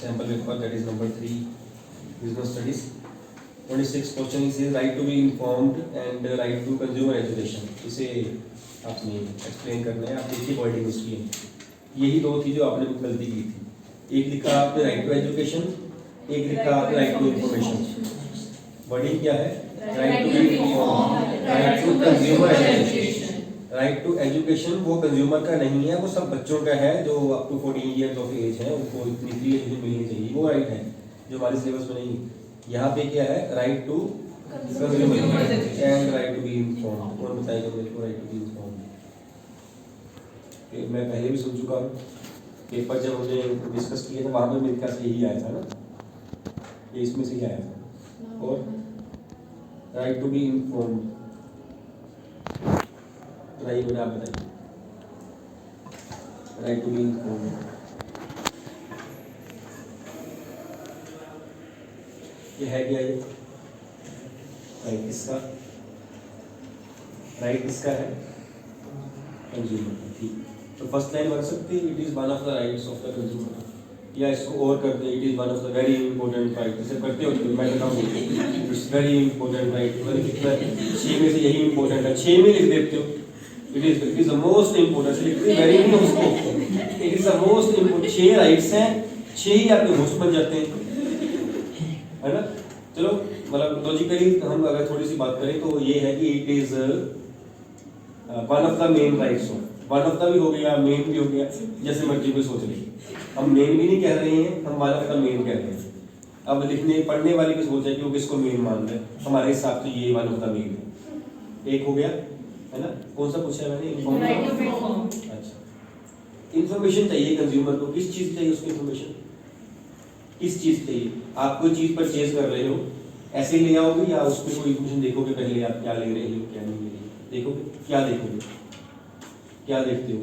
sample paper, that is number 3, business studies. 26 question is right to be informed and right to consumer education. इसे आपने explain करना है. आप देखिए wording उसकी है. यही दो थी जो आपने गलती की थी. एक लिखा आपने राइट टू एजुकेशन, एक लिखा आपने राइट टू इंफॉर्मेशन. वर्डिंग क्या है? Right to be informed, right to consumer education. Right to education वो कंज्यूमर का नहीं है, वो सब बच्चों का है जो up to 14 years of age है, उनको इतनी फ्री एजुकेशन मिलनी चाहिए. वो राइट है जो हमारे सिलेबस में नहीं. यहाँ पे क्या है? Right to consumer and right to be informed. कौन बताएगा मेरे को राइट टू बी इन्फॉर्म्ड? मैं पहले भी सुन चुका हूँ. पेपर जब हमने डिस्कस किया था वहाँ पे मेरे ख्याल से यही आया था ना, ये इसमें से ही आया था. और राइट टू बी इन्फॉर्म्ड बताइए बेटा, आप बताइए. राइट टू बी इन्फॉर्म्ड ये है क्या? ये राइट किसका? राइट किसका है? कंज्यूमर. ठीक. तो फर्स्ट लाइन बन सकती है, it is one of the rights of the consumer. या इसको और कर दे, it is one of the very important right. जैसे करते हो तो मैं इट्स वेरी इंपॉर्टेंट राइट. मैंने कितना 6 में से यही इंपॉर्टेंट है, 6 में लिख देते हो. It is the most important. लिखते वेरी नहीं उसको, it is the most important. 6 rights हैं, 6 ही आपके मोस्ट बन जाते हैं, है ना. चलो मतलब लॉजिकली हम अगर थोड़ी सी बात करें तो ये है कि it is one of the main rights. One of the भी हो गया, मेन भी हो गया, जैसे मर्जी भी सोच ली. हम मेन भी नहीं कह रहे हैं, हम वन ऑफ द मेन कह रहे हैं. अब लिखने पढ़ने वाले की सोच है कि वो किसको मेन मान रहे हैं. हमारे हिसाब से ये वन ऑफ द मेन है. एक हो गया, है ना. कौन सा पूछा है मैंने? इन्फॉर्मेशन. अच्छा, इन्फॉर्मेशन चाहिए कंज्यूमर को. किस चीज चाहिए उसको इन्फॉर्मेशन? किस चीज चाहिए? आप कोई चीज परचेज कर रहे हो, ऐसे ले आओगे या उसमें कोई इन्फॉर्मेशन देखोगे पहले आप क्या ले रहे हो क्या नहीं ले रहे हो? देखोगे. क्या देखोगे? क्या देखते हो?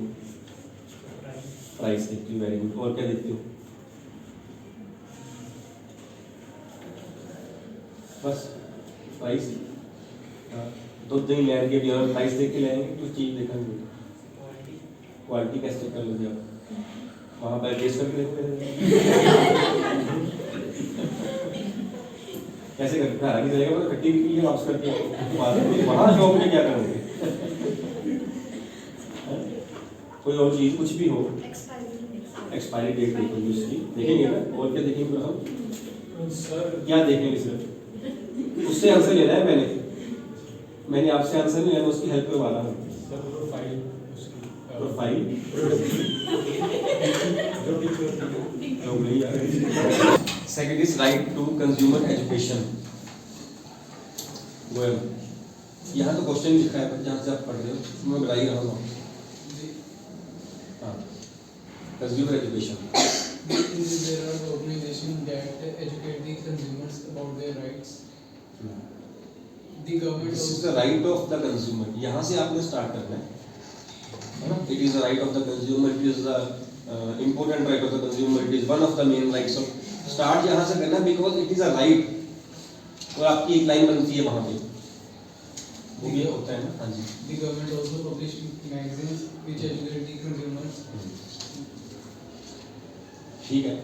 प्राइस देखते हो. Very good. और क्या देखते हो? बस प्राइस. दूध नहीं ले आएंगे भी, और प्राइस देख के ले आएंगे. कुछ चीज देखेंगे. क्वालिटी कैसे चेक कर लोगे आप? वहाँ पर टेस्ट करके देखोगे. कैसे करते? घर आगे चलेगा तो खट्टी भी वापस करके वहाँ शॉप में क्या करोगे? कोई और चीज कुछ भी हो, एक्सपायरी डेट देखेंगे उसकी. देखेंगे ना. और क्या देखेंगे हम? सर क्या देखेंगे? सिर्फ उससे आंसर लेना है. मैंने आपसे आंसर नहीं लेना, उसकी हेल्प करवा रहा हूँ. Profile second is right to consumer education. यहाँ तो क्वेश्चन लिखा है जहाँ से आप पढ़ रहे हो, मैं बता ही रहा हूँ. Consumer education. There are organizations that educate the consumers about their rights. The government. This is the right of the consumer. यहाँ से आपने स्टार्ट करना है. It is the right of the consumer. It is the important right of the consumer. It is one of the main rights. So start यहाँ से करना because it is a right. और आपकी एक लाइन बनती है वहाँ पे. वो भी होता है ना. हाँ जी. The government also publish magazines which educate the consumers. ठीक है.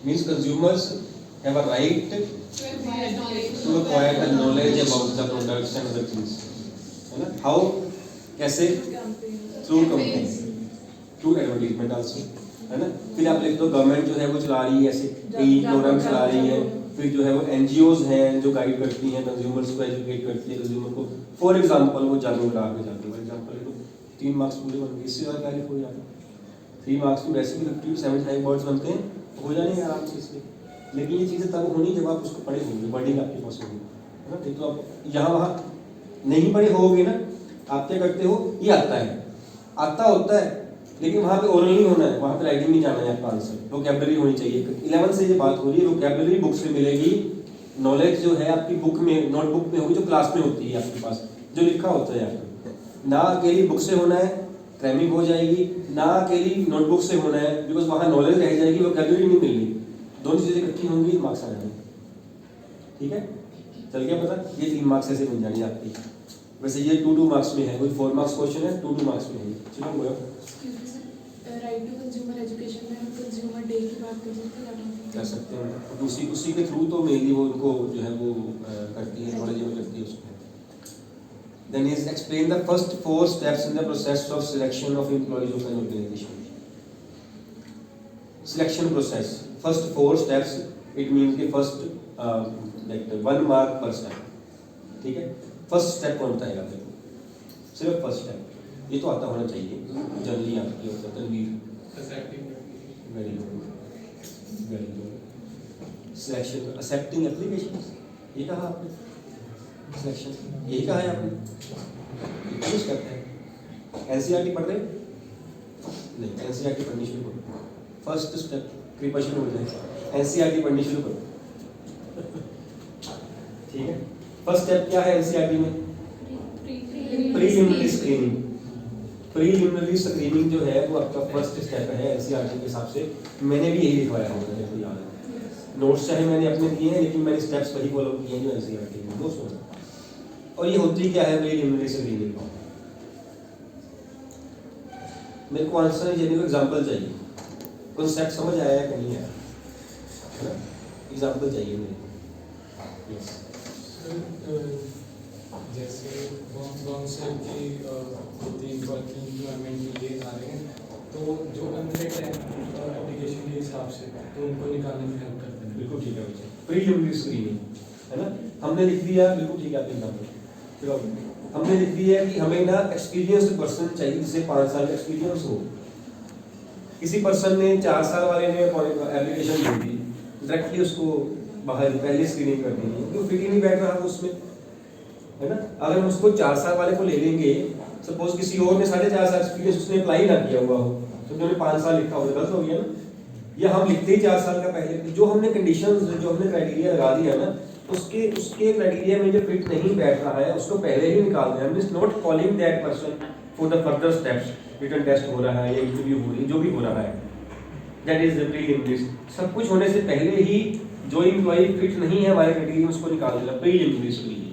Means consumers have a right to acquire the knowledge about the products and other things. है ना. How? कैसे? Through campaign, through advertisement also. है ना. फिर आप लिख दो गवर्नमेंट जो है वो चला रही है ऐसे कई प्रोग्राम चला रही है. फिर जो है वो NGOs हैं जो गाइड करती हैं कंज्यूमर्स को, एजुकेट करती है कंज्यूमर को. फॉर एग्जांपल वो जागरूक आगे जाते हैं. फॉर एग्जांपल तो 3 मार्क्स पूरे बन गए. इससे ज़्यादा क्या लिखो जाता है? 3 मार्क्स में वैसे भी 50 to 75 वर्ड्स बनते हैं, तो हो जाएंगे आराम से इसलिए. लेकिन ये चीज़ें तब होनी जब आप उसको पढ़े होंगे, वर्डिंग आपके पास होगी, है ना. तो आप यहाँ वहाँ नहीं पढ़े होगे ना. आप क्या करते हो? ये आता है, आता होता है, लेकिन वहाँ पे ओरल नहीं होना है, वहाँ पे राइटिंग नहीं जाना है आपका आंसर. वोकैबुलरी होनी चाहिए. 11 से ये बात हो रही है. वोकैबुलरी बुक से मिलेगी. नॉलेज जो है आपकी बुक में, नोटबुक में होगी जो क्लास में होती है आपके पास, जो लिखा होता है आपको. ना अकेली बुक से होना है, क्रैमिंग हो जाएगी. ना अकेली नोटबुक से होना है, बिकॉज वहाँ नॉलेज रह जाएगी, वोकैबुलरी नहीं मिलनी. दोनों चीज़ें इकट्ठी होंगी, मार्क्स आ जाएंगे. ठीक है. चल गया पता? ये 3 मार्क्स ऐसे बन जाएंगे आपकी. वैसे ये 2 मार्क्स में है. कोई 4 मार्क्स क्वेश्चन है, 2 मार्क्स में है. चलो बोलो. राइट टू कंज्यूमर एजुकेशन में हम कंज्यूमर डे की बात कर सकते हैं कर सकते हैं, तो उसी के थ्रू तो मेनली वो उनको जो है वो करती है, नॉलेजेबल करती है उसको। Then is explain the first 4 steps in the process of selection of employees of an organization. Selection process, first 4 steps, it means के फर्स्ट लाइक 1 मार्क पर स्टेप, ठीक है। फर्स्ट स्टेप कौन बताएगा मेरे को, सिर्फ फर्स्ट स्टेप, ये तो आता होना चाहिए जल्दी आपकी होता Tanveer. Very good, very good. Selection, accepting application, ये कहा आपने, सिलेक्शन यही कहा है आपने, कुछ करते हैं। एनसीईआरटी पढ़ रहे नहीं, एनसीईआरटी पढ़नी शुरू करो, फर्स्ट स्टेप कृपा शुरू हो जाए, एनसीईआरटी पढ़नी शुरू करो, ठीक है। फर्स्ट स्टेप क्या है एनसीईआरटी में, प्रीलिमिनरी स्क्रीनिंग। प्रीलिमिनरी स्क्रीनिंग जो है वो आपका फर्स्ट स्टेप है एनसीईआरटी के हिसाब से। मैंने भी यही लिखवाया होगा, मेरे को याद है, नोट्स चाहे मैंने अपने दिए हैं लेकिन मैंने स्टेप्स वही फॉलो किए हैं जो एनसीईआरटी में दोस्तों। और ये होती क्या है प्रीलिमिनरी स्क्रीनिंग, मेरे को आंसर नहीं चाहिए, एग्जांपल चाहिए, कॉन्सेप्ट समझ आया है कि नहीं आया, है ना, एग्जांपल चाहिए मेरे को। यस जैसे बहुत से कि 2-3 वर्किंग एम्प्लॉयमेंट के लिए आ रहे हैं, तो जो अनफिट है एप्लीकेशन के हिसाब से, तो उनको निकालने में हेल्प करते हैं। बिल्कुल ठीक है बच्चे, प्रीलिमिनरी स्क्रीनिंग, है ना, हमने लिख दिया, बिल्कुल ठीक है आपके एग्जांपल, हमने लिख दिया कि हमें ना एक्सपीरियंस्ड पर्सन चाहिए जिसे 5 साल का एक्सपीरियंस हो। किसी पर्सन ने 4 साल वाले ने एप्लीकेशन दे दी, डायरेक्टली उसको बाहर पहले स्क्रीनिंग कर दी, क्योंकि फिट ही नहीं बैठ रहा था उसमें, है ना। अगर हम उसको 4 साल वाले को ले लेंगे, सपोज किसी और ने 4.5 साल एक्सपीरियंस उसने अप्लाई ना किया हुआ हो, तो उन्होंने 5 साल लिखा हो, गलत हो गया ना। या हम लिखते ही 4 साल का पहले, जो हमने कंडीशंस, जो हमने क्राइटेरिया लगा दिया ना, उसके क्राइटेरिया में जो फिट नहीं बैठ रहा है उसको पहले ही निकाल देना। Means not calling that person for the further steps, written test हो रहा है या इंटरव्यू हो रही है, जो भी हो रहा है, दैट इज द प्रीलिमिनरी। सब कुछ होने से पहले ही जो एम्प्लॉय फिट नहीं है हमारे क्राइटेरिया में उसको निकाल देना, प्रीलिमिनरी स्क्रीनिंग।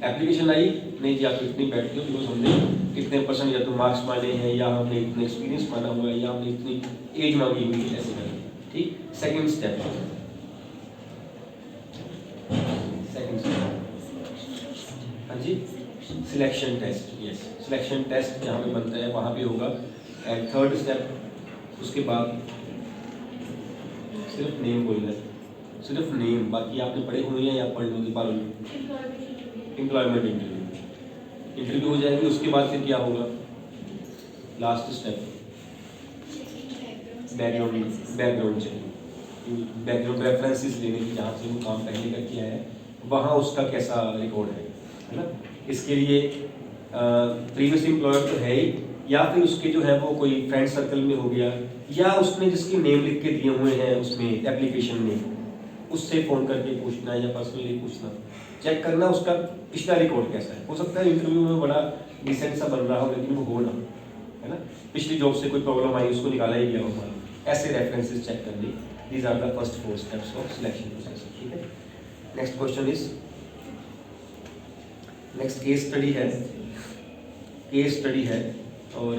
एप्लीकेशन आई नहीं जी, आप इतनी बैठती हो बिकॉज हमने इतने परसेंट या तो मार्क्स माने हैं, या हमने इतने एक्सपीरियंस माना हुआ है, या हमने इतनी एज मांगी हुई है, ऐसे करके, ठीक। सेकंड स्टेप, हाँ जी, selection test, yes, selection test जहाँ पे बनता है वहाँ पे होगा। एंड थर्ड स्टेप, उसके बाद सिर्फ नेम बोलना है, सिर्फ नेम, बाकी आपने पढ़े हुए हैं या पढ़ लोगे पालोगे। एम्प्लॉयमेंट इंटरव्यू हो जाएगी, उसके बाद फिर क्या होगा, last step background check, background references लेने की, जहाँ से वो काम पहले का किया है वहाँ उसका कैसा रिकॉर्ड है ना। इसके लिए प्रीवियस एम्प्लॉयर तो है ही, या फिर उसके जो है वो कोई फ्रेंड सर्कल में हो गया, या उसने जिसके नेम लिख के दिए हुए हैं उसमें एप्लीकेशन में, उससे फ़ोन करके पूछना या पर्सनली पूछना, चेक करना उसका पिछला रिकॉर्ड कैसा है। हो सकता है इंटरव्यू में बड़ा डिसेंट सा बन रहा हो लेकिन वो हो ना, है ना, पिछली जॉब से कोई प्रॉब्लम आई उसको निकाला ही गया होगा, ऐसे रेफरेंसेस चेक कर ली। These are the first 4 steps of selection process, ठीक है। Next question is, next case study है, केस स्टडी है, और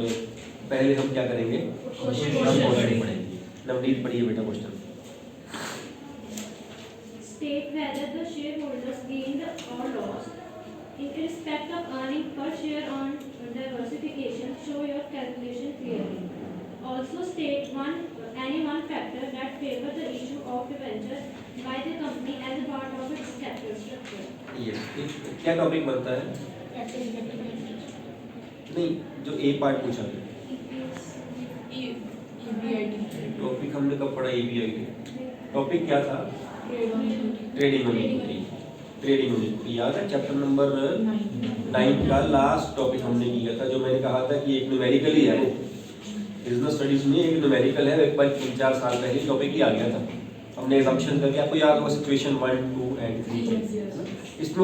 पहले हम क्या करेंगे, क्वेश्चन पढ़ेंगे। नवनीत पढ़िए बेटा question. State whether the shareholders gained or lost in respect of earning per share on diversification. Show your calculation clearly. Also state any one factor that favor the issue of debenture by the company as a part of its capital structure. Yes. क्या topic बनता है? नहीं, जो ए part पूछा था topic हमने कब पढ़ा, EBIT टॉपिक क्या था, ट्रेडिंग यूनिट। ट्रेडिंग यूनिट याद है, चैप्टर नंबर 9 का लास्ट टॉपिक हमने किया था, जो मैंने कहा था कि एक न्यूमेरिकल ही है, वो बिजनेस स्टडीज में एक न्यूमेरिकल है, एक बार 3-4 साल पहले टॉपिक ही आ गया था, हमने एजम्पशन करके, आपको याद होगा सिचुएशन 1, 2 एंड 3। इसमें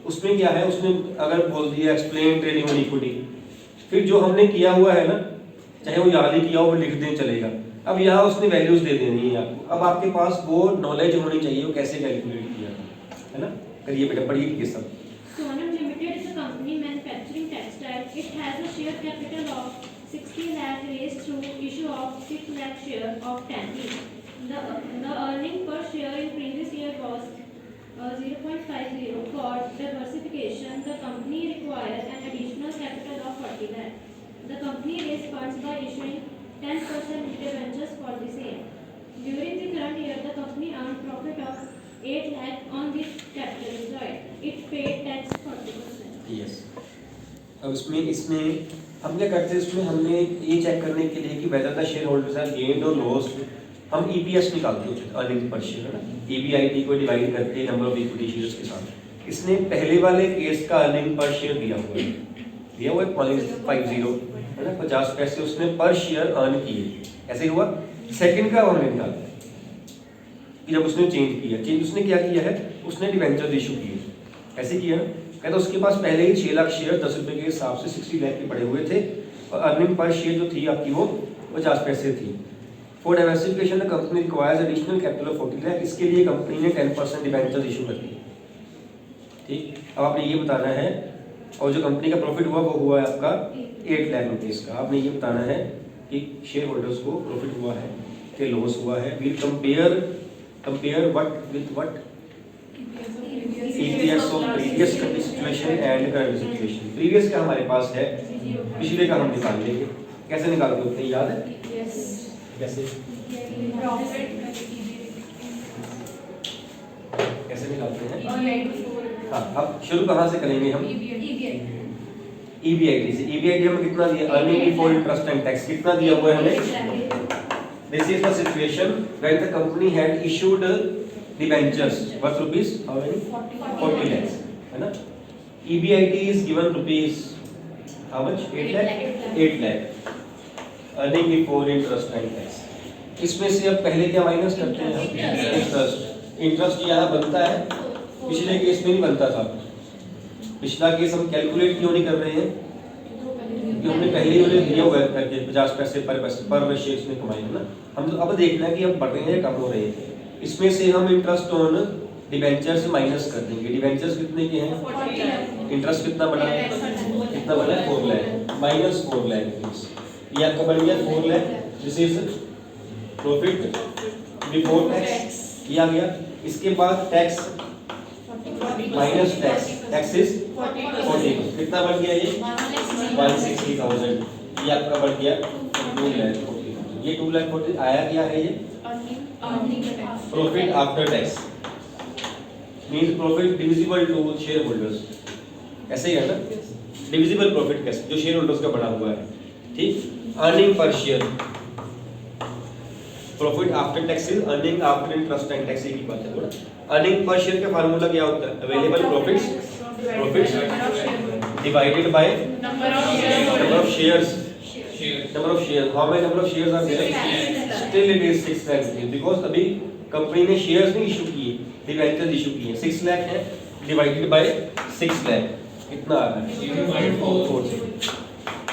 उसमें क्या है, उसने अगर बोल दिया एक्सप्लेन ट्रेडिंग ऑन इक्विटी, फिर जो हमने किया हुआ है ना, चाहे वो याद ही किया हो वो लिख दें चलेगा। अब यहाँ उसने वैल्यूज दे देनी है आपको, अब आपके पास वो नॉलेज होनी चाहिए वो कैसे कैलकुलेट किया है ना। करिए बेटा, पढ़िए ये सब। Sonam Limited is a company manufacturing textile. It has a share capital of 60 lakh raised through issue of 6 lakh share of 10 each. The earning per share in previous year was 0.50. For diversification, the company required an additional capital of 40 lakh. The company raised funds by issuing 10% debentures for the same. During the current year, the company earned profit of 8 lakh on the capital employed. It paid tax 40%. Yes. अब इसमें हम क्या करते हैं, इसमें हमने ये check करने के लिए कि whether the share holders have gained और लॉस्ट, हम ईपीएस निकालते हैं, अर्निंग पर शेयर, है ना, ईबीआईटी को डिवाइड करते हैं नंबर ऑफ इक्विटी शेयर्स के साथ। इसने पहले वाले केस का अर्निंग पर शेयर दिया हुआ है 0.50, है ना, 50 पैसे उसने पर शेयर अर्न किए, ऐसे हुआ। सेकंड का हमने निकाला कि जब उसने चेंज उसने क्या किया है, उसने डिवेंचर्स इशू किए, ऐसे किया ना, कहता उसके पास पहले ही 6 लाख शेयर 10 रुपए के हिसाब से 60 लाख के पड़े हुए थे और अर्निंग पर शेयर जो थी आपकी वो 50 पैसे थी। For diversification the company requires additional capital of 40 lakh, इसके लिए कंपनी ने 10% डिवेंचर्स इशू कर दिए। ठीक, अब आपने ये बताना है, और जो कंपनी का प्रॉफिट हुआ वो हुआ है आपका 8 लाख रुपीज का। आपने ये बताना है कि शेयर होल्डर्स को प्रॉफिट हुआ है कि लॉस हुआ है। Will compare what with what, EPS of previous situation and current situation. Previous का हमारे पास है, पिछले का हम निकाल लेंगे। कैसे निकालते होते हैं, याद है कैसे? कैसे निकालते हैं? हाँ, अब शुरू कहाँ से करेंगे हम? EBIT से। EBIT हमें कितना दिया, earning before interest and tax, कितना दिया हुआ है हमें? This is the situation when the company had issued debentures worth rupees how many? 40 lakhs, है ना? EBIT is given rupees how much? 8 lakh. 8 lakh. Earning before interest and tax. इसमें से अब पहले क्या माइनस करते हैं हम? इंटरेस्ट। इंटरेस्ट यहाँ बनता है, पिछले केस में नहीं बनता था। पिछला केस हम कैलकुलेट क्यों नहीं कर रहे हैं? कि हमने पहले ही उन्हें दिया हुआ है करके 50 पैसे पर शेयर में कमाई, है ना। हम तो अब देखना है कि अब बढ़ रहे हैं या कम हो रहे हैं। इसमें से हम इंटरेस्ट ऑन डिवेंचर्स माइनस कर देंगे। डिवेंचर्स कितने के हैं? इंटरेस्ट कितना बना है? कितना बना है? 4 लाख माइनस 4 लाख, ये आपका बन गया 4 lakh. This is profit before tax, ये आ गया। इसके बाद tax minus tax, tax is 40, कितना बन गया ये? 160,000, ये आपका बढ़ गया 2 लाख। ये 2 लाख 40 आया क्या है? ये profit after tax, means profit divisible to shareholders, ऐसे ही है ना। डिविजिबल प्रॉफिट कैसे, जो शेयर होल्डर्स का बना हुआ है। ठीक, earning per share, profit after tax is earning after interest and tax, की बात है। अर्निंग पर शेयर का फार्मूला क्या होता है? Available profits divided by number of shares. How many number of shares are there? Still it is 6 lakh because अभी company ने shares नहीं इशू किए, डिवेंचर्स इशू किए। 6 लाख है डिवाइडेड बाय 6 लाख, कितना आ रहा है? 0.40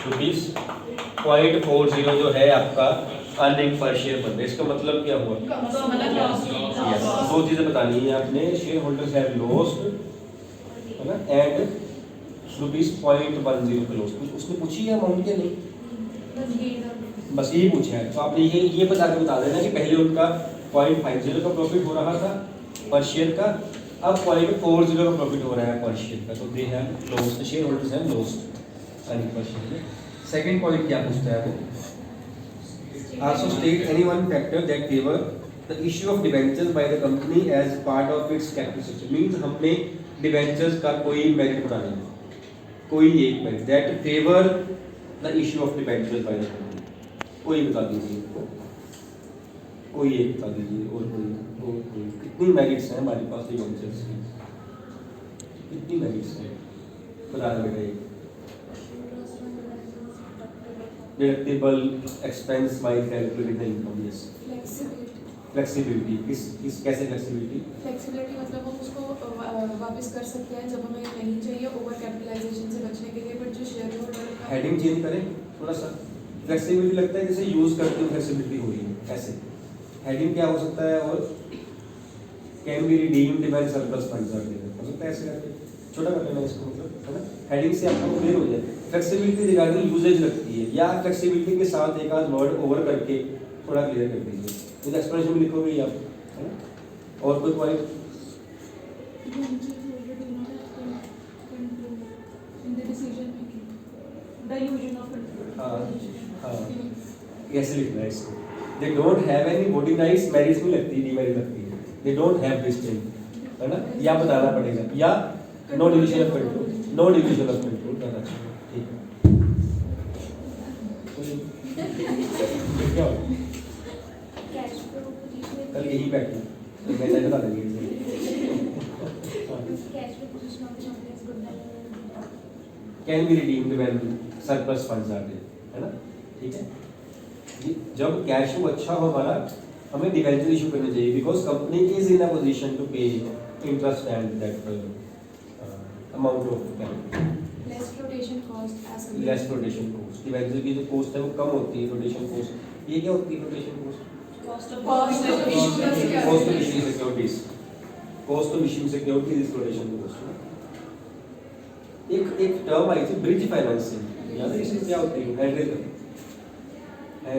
रुपीस 0.40 जो है आपका अर्निंग पर शेयर बन रहा है। इसका मतलब क्या हुआ? दो चीजें बतानी है आपने, शेयर होल्डर्स हैव लॉस्ट, है ना, एंड रुपीस 0.10 का लॉस। उसने पूछी है अमाउंट क्या? नहीं, बस यही पूछा है। तो आपने ये बता के बता देना कि पहले उनका 0.50 का प्रॉफिट हो रहा था पर शेयर का, अब 0.40 का प्रॉफिट हो रहा है पर शेयर का। तो they have lost, share holders have lost earning per share. Second point क्या पूछता है वो? Also state any one factor that favor the issue of debentures by the company as part of its capital structure. Means हमने debentures का कोई merit बताना है, कोई एक merit that favor the issue of debentures by the company, कोई बता दीजिए, कोई एक बता दीजिए। और कोई कितनी मेरिट्स हैं हमारे पास debentures की? कितनी मेरिट्स हैं बताना बेटा? Deductible expense by calculating the income, yes. Flexibility, किस कैसे flexibility? Flexibility मतलब हम उसको वापस कर सकते हैं जब हमें नहीं चाहिए, ओवर कैपिटलाइजेशन से बचने के लिए। बट जो शेयर होल्डर का हेडिंग चेंज करें थोड़ा सा। फ्लेक्सिबिलिटी लगता है जैसे यूज करते हुए फ्लेक्सिबिलिटी हो रही है, ऐसे हेडिंग क्या हो सकता है? और can be redeemed when surplus funds are there, हो सकता है ऐसे करके छोटा कर लेना इसको, मतलब है ना। हेडिंग से आपको क्लियर हो जाए फ्लेक्सिबिलिटी रिगार्डिंग यूजेज लगती है, या फ्लेक्सिबिलिटी के साथ एक आध वर्ड ओवर करके थोड़ा क्लियर कर दीजिए, तो एक्सप्लेनेशन में लिखोगे ही आप, है ना? और कोई पॉइंट? हाँ, कैसे लिखना है इसको? They don't have anybody nice, marriage में लगती है, डीमैरिज लगती है, they don't have this thing, है ना? या बताना पड़ेगा, या no division of control, no division of control करना चाहिए, ठीक है? क्या हो कल यही बैठना, तो मैं नहीं बता देंगे can be redeemed when surplus funds are there, है ना? ठीक है जी। जब कैश फ्लो अच्छा हो हमारा, हमें डिबेंचर इशू करने चाहिए, because company is in a position to pay interest and that amount of capital. Less flotation cost, less flotation cost, debenture की जो कॉस्ट है वो कम होती है, फ्लोटेशन कॉस्ट। ये क्या होती है flotation cost? Cost of issue, cost of issue securities, cost of issue securities is flotation cost. एक टर्म आई थी ब्रिज फाइनेंसिंग, याद है इसमें क्या होती है? Hand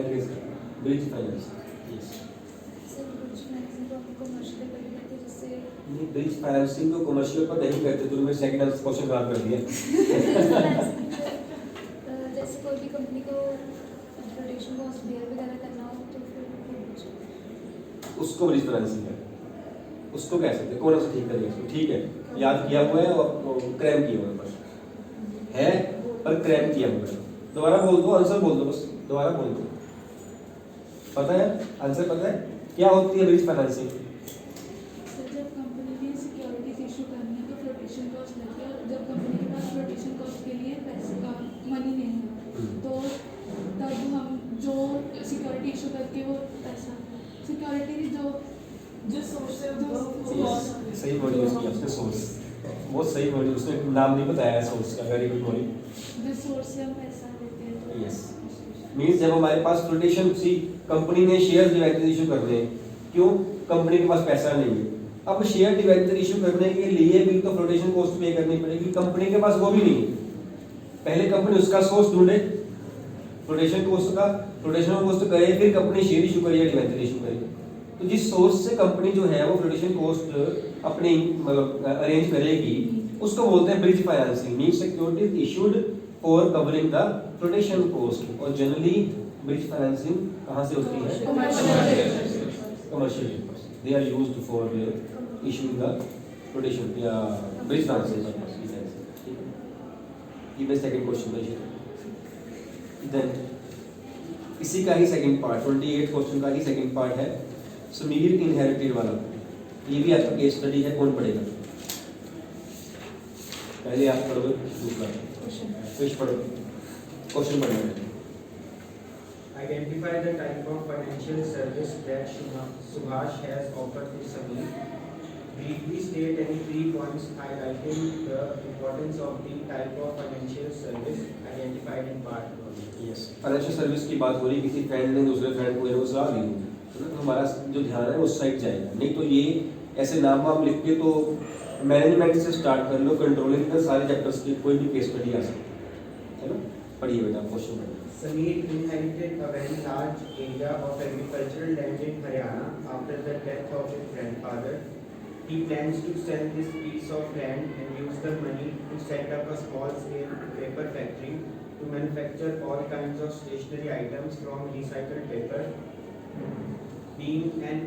raise bridge financing. Yes, नहीं ब्रिज फाइनेंसिंग को कमर्शियल पर नहीं करते, तो मेरे सेकंड आंसर क्वेश्चन खराब कर दिया। जैसे कोई भी कंपनी को फ्लोटेशन कॉस्ट बेयर वगैरह करना हो तो फिर उसको ब्रिज फाइनेंसिंग है, उसको कह सकते हैं। कौन सा ठीक करेगा इसको? ठीक है, याद किया हुआ है और क्रैम किया हुआ है, बस है पर क्रैम किया हुआ है। दोबारा बोल दो, आंसर बोल दो, बस दोबारा बोल दो। पता है आंसर? पता है क्या होती है ब्रिज फाइनेंसिंग? जब कंपनी ने सिक्योरिटीज इशू करनी है तो फ्लोटेशन कॉस्ट लगती है, और जब कंपनी के पास फ्लोटेशन कॉस्ट के लिए पैसे का मनी नहीं है तो तब हम जो सिक्योरिटी इशू करके वो पैसा सिक्योरिटी जो सोर्स है सही वर्ड यूज किया उसने, सोर्स। बहुत सही वर्ड, उसने नाम नहीं बताया है सोर्स का। Very good morning. जो सोर्स से हम पैसा लेते हैं तो यस, मींस जब हमारे पास फ्लोटेशन, सी कंपनी ने शेयर डिवेंचर इशू करने हैं, क्यों? कंपनी के पास पैसा नहीं है। अब शेयर डिवेंचर इशू करने के लिए भी तो फ्लोटेशन कॉस्ट पे करनी पड़ेगी, कंपनी के पास वो भी नहीं है। पहले कंपनी उसका सोर्स ढूंढे फ्लोटेशन कॉस्ट का, फ्लोटेशन कॉस्ट करे, फिर कंपनी शेयर इशू करे या डिवेंचर इशू करे। तो जिस सोर्स से कंपनी जो है वो फ्लोटेशन कॉस्ट अपनी मतलब अरेंज करेगी, उसको बोलते हैं bridge financing. Means securities issued for covering the flotation cost. और जनरली ब्रिज फाइनेंसिंग कहाँ से होती है? Commercial papers, they are used for issuing the flotation या ब्रिज फाइनेंसिंग पर्पस। ठीक है, ये सेकंड क्वेश्चन है। देन इसी का ही सेकंड पार्ट, 28 क्वेश्चन का ही सेकंड पार्ट है समीर इनहेरिटेड वाला। ये भी आपका केस स्टडी है, कौन पढ़ेगा? पहले आप पढ़ोगे, दूसरा क्वेश्चन पढ़ो, क्वेश्चन पढ़ना। Identify the type of financial service that Subhash has offered to Sameer. Briefly state any 3 points highlighting the importance of the type of financial service identified in part 1. Yes, financial service की बात हो रही, किसी friend ने दूसरे friend को वो सलाह दी, तो हमारा जो ध्यान है उस साइड जाएगा। नहीं तो ये ऐसे नाम वाम लिख के तो मैनेजमेंट से स्टार्ट कर लो, कंट्रोलिंग का सारे चैप्टर्स की कोई भी केस स्टडी आ सकती है ना। पढ़िए बेटा, क्वेश्चन पढ़िए। Sameer inherited a very large area of agricultural land in Haryana after the death of his grandfather. He plans to sell this piece of land and use the money to set up a small-scale paper factory to manufacture all kinds of stationery items from recycled paper. Being an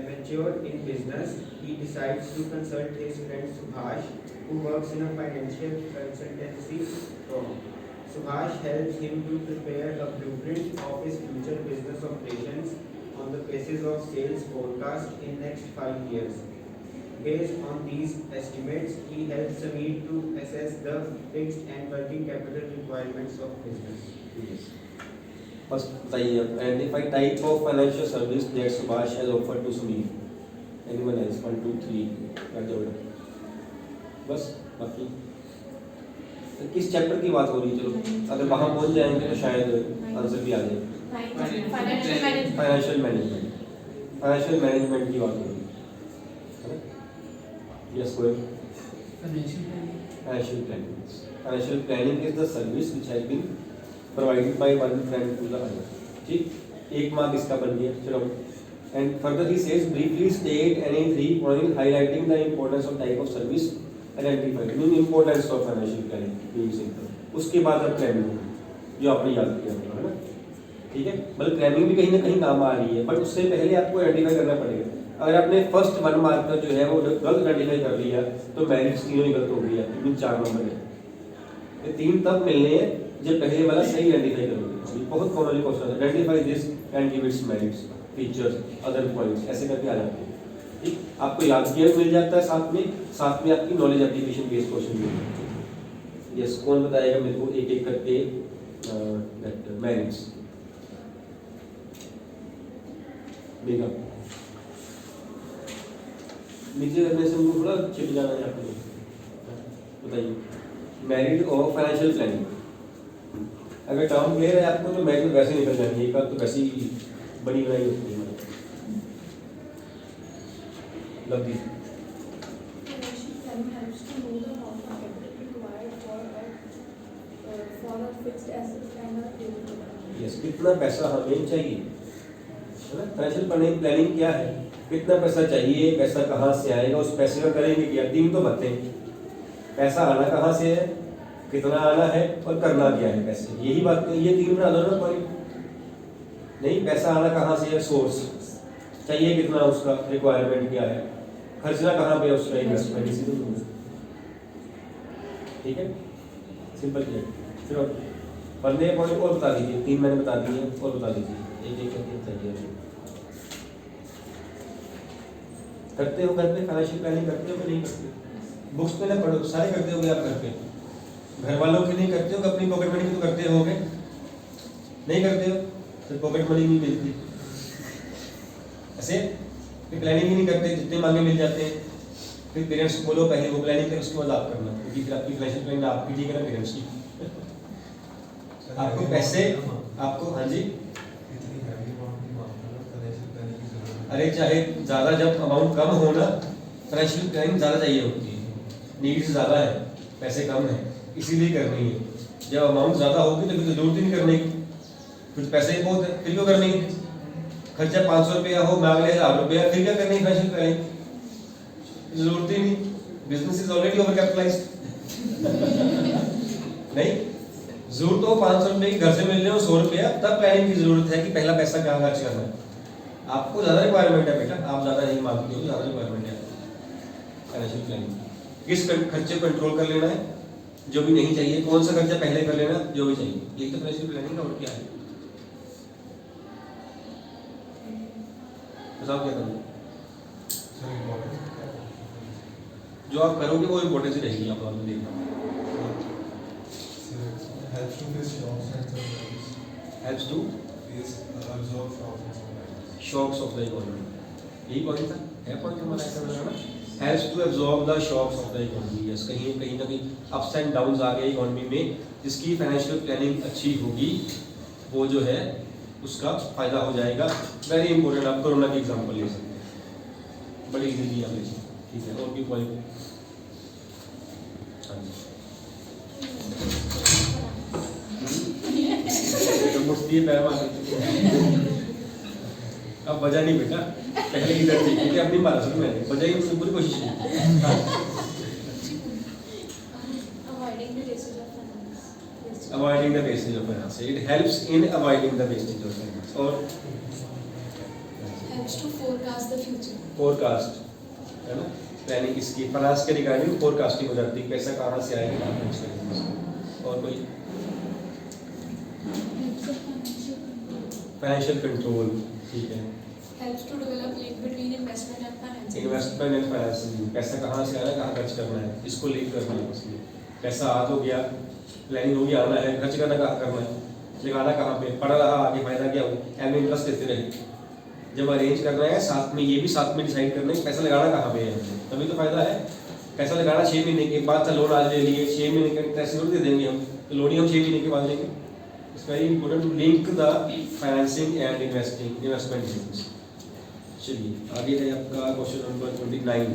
amateur in business, he decides to consult his friend Subhash, who works in a financial consultancy firm. Subhash helps him to prepare a blueprint of his future business operations on the basis of sales forecast in next 5 years. Based on these estimates, he helps Sameer to assess the fixed and working capital requirements of business. Yes. First बताइए, identify type of financial service that Subhash has offered to Sameer. Anyone else? 1, 2, 3 कर दो बेटा। बस बाकी किस chapter की बात हो रही है? चलो अगर वहाँ पहुँच जाएंगे तो शायद आंसर भी आ जाए। फाइनेंशियल मैनेजमेंट की बात हो रही है। यस, कोई financial financial planning. Financial planning is the service which has been provided by one friend to the other. ठीक, एक मार्क इसका बन गया. चलो, and further he says briefly state any 3 point highlighting the importance of type of service identified. Mean importance of financial planning. Simple. उसके बाद अब planning जो आपने याद किया होगा, है ना. ठीक है, मतलब प्लानिंग भी कहीं ना कहीं काम आ रही है, बट उससे पहले आपको आइडेंटिफाई करना पड़ेगा. अगर आपने फर्स्ट 1 मार्क का जो है वो गलत आइडेंटिफाई कर लिया तो मेरिट्स तीनों ही गलत हो गई. आपकी 4 नंबर है. ये 3 तब मिलने हैं जब पहले वाला सही आइडेंटिफाई करोगे. बहुत कॉमनली क्वेश्चन है, identify this and give its merits, features, other points, ऐसे करके आ जाते हैं. ठीक, आपको याद किया मिल जाता है, साथ में आपकी नॉलेज एप्लीकेशन बेस्ड क्वेश्चन भी होते हैं. यस, कौन बताएगा मेरे को एक एक करके मेरिट्स? देखा नीचे करने से मुझे थोड़ा चिप जाना है आपको. बताइए, मेरिट ऑफ फाइनेंशियल प्लानिंग. अगर टर्म क्लियर है आपको तो मेरिट वैसे निकल जाएंगे. एक बार तो वैसे ही बनी बनाई होती है. Love the Financial planning helps to know the amount of capital required for a fixed asset and a variable. Yes, कितना पैसा हमें चाहिए, है ना. फाइनेंशियल प्लानिंग क्या है? कितना पैसा चाहिए, पैसा कहाँ से आएगा, उस पैसे का करेंगे क्या. 3 तो बातें, पैसा आना कहाँ से है, कितना आना है और करना क्या है पैसे. यही बात, ये 3 बना दो ना पॉइंट. नहीं, पैसा आना कहाँ से है, सोर्स चाहिए कितना, उसका रिक्वायरमेंट क्या है, खर्चना कहाँ पे है, उसका इन्वेस्टमेंट. इसी को. ठीक है, सिंपल क्लियर. फिर पढ़ने पॉइंट और बता दीजिए. 3 मैंने बता दिए और बता दीजिए. एक एक करके बताइए. करते हो घर पे फाइनेंशियल प्लानिंग? करते हो कि नहीं करते? बुक्स पे ना पढ़ो, सारे करते होगे आप घर पे. घर वालों के नहीं करते हो, अपनी पॉकेट मनी की तो करते होगे. नहीं करते हो तो पॉकेट मनी नहीं मिलती. ऐसे फिर प्लानिंग ही नहीं करते, जितने मांगे मिल जाते हैं. फिर पेरेंट्स को बोलो पहले वो प्लानिंग करें, उसके बाद आप करना, क्योंकि फिर आपकी फाइनेंशियल प्लानिंग आपकी ठीक है ना पेरेंट्स की. आपको पैसे, आपको, हाँ जी, अरे चाहे ज़्यादा, जब अमाउंट कम हो ना फाइनेंशियल प्लानिंग ज़्यादा चाहिए होती है. नीड्स ज़्यादा है, पैसे कम है, इसीलिए करनी है. जब अमाउंट ज़्यादा होगी तो फिर तो जरूरत ही नहीं करने की. कुछ पैसे ही बहुत है, फिर क्यों करनी है. खर्चा 500 रुपया हो, मांग ले 1000 रुपया, फिर क्या करनी है फाइनेंशियल प्लानिंग. जरूरत ही नहीं. Business is already over capitalised. नहीं, जरूरत हो 500 रुपये की, घर से मिल रहे हो 100 रुपया, तब प्लानिंग की जरूरत है कि पहला पैसा कहाँ खर्च करना है. आपको ज़्यादा रिक्वायरमेंट है बेटा, आप ज़्यादा नहीं मांगते हो, ज़्यादा रिक्वायरमेंट है फाइनेंशियल प्लानिंग. किस खर्चे को कंट्रोल कर लेना है, जो भी नहीं चाहिए. कौन सा खर्चा पहले कर लेना, जो भी चाहिए. यही तो फाइनेंशियल प्लानिंग का. और क्या है, बताओ क्या करोगे. जो आप करोगे वो इम्पोर्टेंस ही रहेगी. आप बाद में देखना. Helps to shocks of the economy. यही पॉइंट था, है पॉइंट हमारा ऐसा बनाना. Helps to absorb the shocks of the economy. Yes, कहीं ना कहीं अप्स एंड डाउन्स आ गए इकोनॉमी में, जिसकी फाइनेंशियल प्लानिंग अच्छी होगी वो जो है उसका फायदा हो जाएगा. Very important. आप कोरोना की एग्जांपल ले सकते हैं, बड़ी इजीली आप लीजिए. ठीक है, और भी पॉइंट. हाँ जी, मुफ्ती पैर मार. अब बजा नहीं बेटा, पहले इधर थी क्योंकि अब नहीं मारा सर मैंने. बजाई पूरी कोशिश की. Avoiding the wastage of finance. It helps in avoiding the wastage of finance. और helps to forecast the future. forecast, है ना. प्लानिंग इसकी फाइनेंस के रिगार्डिंग फोरकास्टिंग हो जाती है, पैसा कहाँ से आएगा, कहाँ खर्च करेंगे. और कोई फाइनेंशियल कंट्रोल. ठीक है, Helps to develop link between investment and financing. Investment and financing. पैसा कहाँ से आना है, कहाँ खर्च करना है, इसको लिंक करना है. उसमें पैसा आ तो गया, प्लानिंग होगी, आना है, खर्च करना कहाँ करना है, लगाना कहाँ पे, पड़ा रहा आगे फायदा क्या हो, एम इंटरेस्ट देते रहे. जब अरेंज करना है साथ में, ये भी साथ में डिसाइड करना है पैसा लगाना कहाँ पे है, तभी तो फायदा है. पैसा लगाना 6 महीने के बाद, लोन आज ले लिए 6 महीने का इंटरेस्ट जरूर दे देंगे हम, तो लोन ही हम 6 महीने के बाद लेंगे. It's very important to link the financing and investment business. चलिए आगे है आपका question number 29.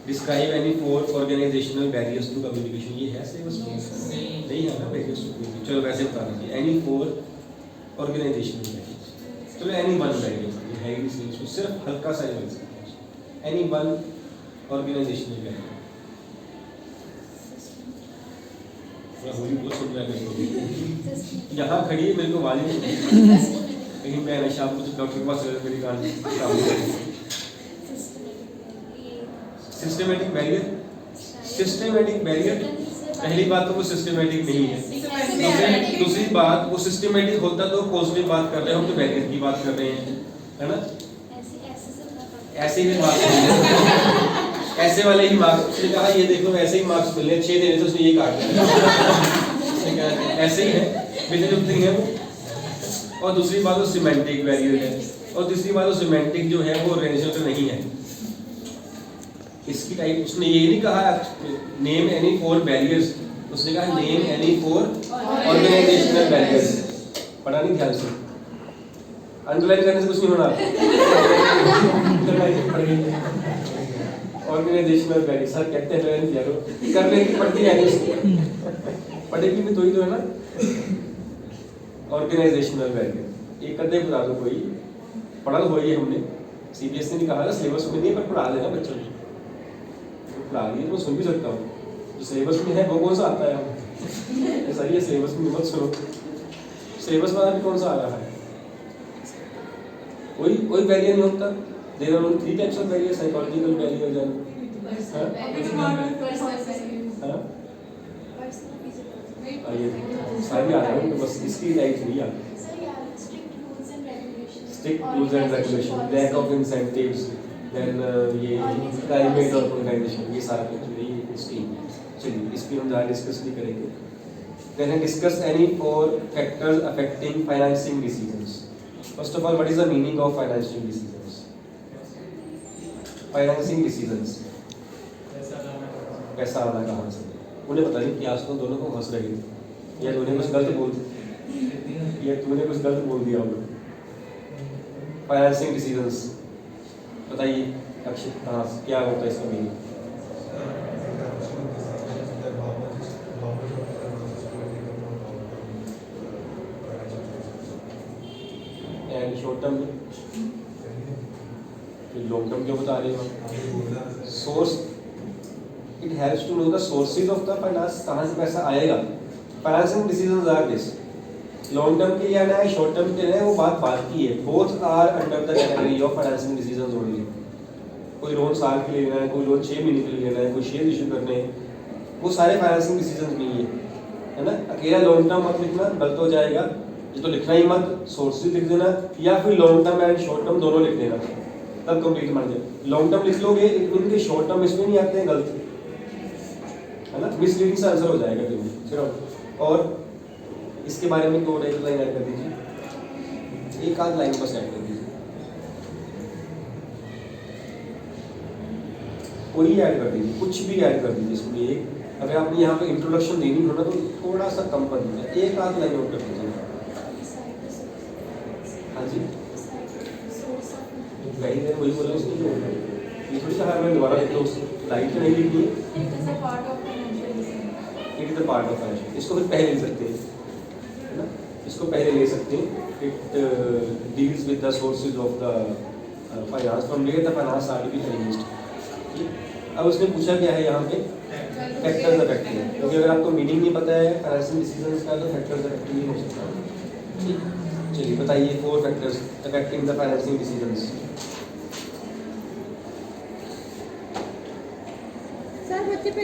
Describe any 4 organizational barriers to communication, ये है सिलेबस में? नहीं है ना बैरियर्स टू कम्युनिकेशन। चलो वैसे बता दीजिए, एनी 4 ऑर्गेनाइजेशनल बैरियर्स। चलो एनी वन बैरियर ये है ही सिलेबस में, सिर्फ हल्का सा ही बन सकता है। एनी वन ऑर्गेनाइजेशनल बैरियर, होली बहुत सुन रहा है यहाँ खड़ी है, मेरे को आवाज नहीं लेकिन मैं शाम को डॉक्टर के पास मेरी कान सिस्टमेटिक बैरियर। सिस्टमेटिक बैरियर, पहली बात तो वो सिस्टमेटिक नहीं है, दूसरी बात वो सिस्टमेटिक होता तो पॉजिटिव बात कर रहे हैं, हम तो बैरियर की बात कर रहे हैं, है ना? ऐसे ही बात कर रहे हैं, ऐसे वाले ही मार्क्स। उसने कहा ये देखो ऐसे ही मार्क्स मिलने 6 देने तो उसने ये काट दिया ऐसे ही है, मिलते है वो। और दूसरी बात वो सिमेंटिक बैरियर है, और तीसरी बात वो सिमेंटिक जो है वो ऑर्गेनाइजेशनल नहीं है। इसकी टाइप उसने ये नहीं कहा नेम एनी 4 बैरियर्स, उसने कहा नेम एनी 4 ऑर्गेनाइजेशनल बैरियर्स। पढ़ा नहीं ध्यान से, अंडरलाइन करने से कुछ नहीं होना। ऑर्गेनाइजेशनल बैरियर सर कहते हैं करने की पड़ती है, पढ़ेगी भी तो ही तो है ना। ऑर्गेनाइजेशनल बैरियर एक कदे बता दो, कोई पढ़ा तो वही है हमने, सीबीएसई ने कहा ना सिलेबस में नहीं, पर पढ़ा देना बच्चों को, पढ़ा दिए तो सुन भी सकता हूँ। जो सिलेबस में है वो कौन सा आता है? ऐसा ही है, सिलेबस में मत सुनो, सिलेबस में अभी कौन सा आ रहा है? कोई बैरियर नहीं होता। There are 3 types of barrier, psychological barrier and ये सारी आ रहा है, तो बस इसकी टाइप नहीं आ। Strict rules and regulation, lack of incentives, then ये प्राइवेट ऑर्गेनाइजेशन, ये सारा कुछ नहीं स्कीम। चलिए इस पे हम ज़्यादा डिस्कस नहीं करेंगे। Then discuss any 4 factors affecting financing decisions. First of all what is the meaning of financial decisions? Financing decisions, पैसा आना कहाँ से? उन्हें पता नहीं क्या, तो दोनों को हंस रहे हैं, या तूने कुछ गलत बोल दिया होगा। फाइनेंसिंग डिसीजंस बताइए अक्षित, कहाँ क्या होता है इसका मीनिंग? एंड शॉर्ट टर्म में, लॉन्ग टर्म क्यों बता रहे हो? Source, it helps to know the sources of the finance, कहाँ से पैसा आएगा। Financing decisions are this, long term के लिए आना है, शॉर्ट टर्म के लिए वो बात की है, both are under the category of financing decisions only. कोई लोन साल के लिए लेना है, कोई लोन 6 महीने के लिए लेना है, कोई शेयर इशू करने हैं, वो सारे फाइनेंसिंग डिसीजंस नहीं है ना। अकेला लॉन्ग टर्म मत लिखना, गलत हो जाएगा, ये तो लिखना ही मत, सोर्सेज लिख देना, या फिर long term and short term दोनों लिख देना, तब कंप्लीट मान जाए। लॉन्ग टर्म लिख लोगे लेकिन के शॉर्ट टर्म इसमें नहीं आते हैं, गलत है ना, मिसलीडिंग सा आंसर हो जाएगा फिर। और इसके बारे में 2 लाइन ऐड कर दीजिए, एक आध लाइन बस ऐड कर दीजिए, कोई ऐड कर दीजिए, कुछ भी ऐड कर दीजिए इसमें। एक अगर आपने यहाँ पे इंट्रोडक्शन देनी हो ना तो थोड़ा सा कम कर दीजिए, एक आध लाइन और कर दीजिए। हाँ जी वही है, वही बोला उसकी जो ये थोड़ी सा मैं दोबारा लिख लो, लाइट नहीं लिखी है, it is the part of financial, इसको फिर पहले ले सकते हैं, है ना, इसको पहले ले सकते हैं। It deals with the sources of the finance, from where the finance are to be arranged. अब उसने पूछा क्या है यहाँ पे, फैक्टर्स अफेक्टिंग, क्योंकि अगर आपको मीनिंग नहीं पता है फाइनेंशियल डिसीजंस का तो फैक्टर्स अफेक्टिंग नहीं हो सकता। ठीक, चलिए बताइए 4 factors affecting the financial decisions. Sir बच्चे पे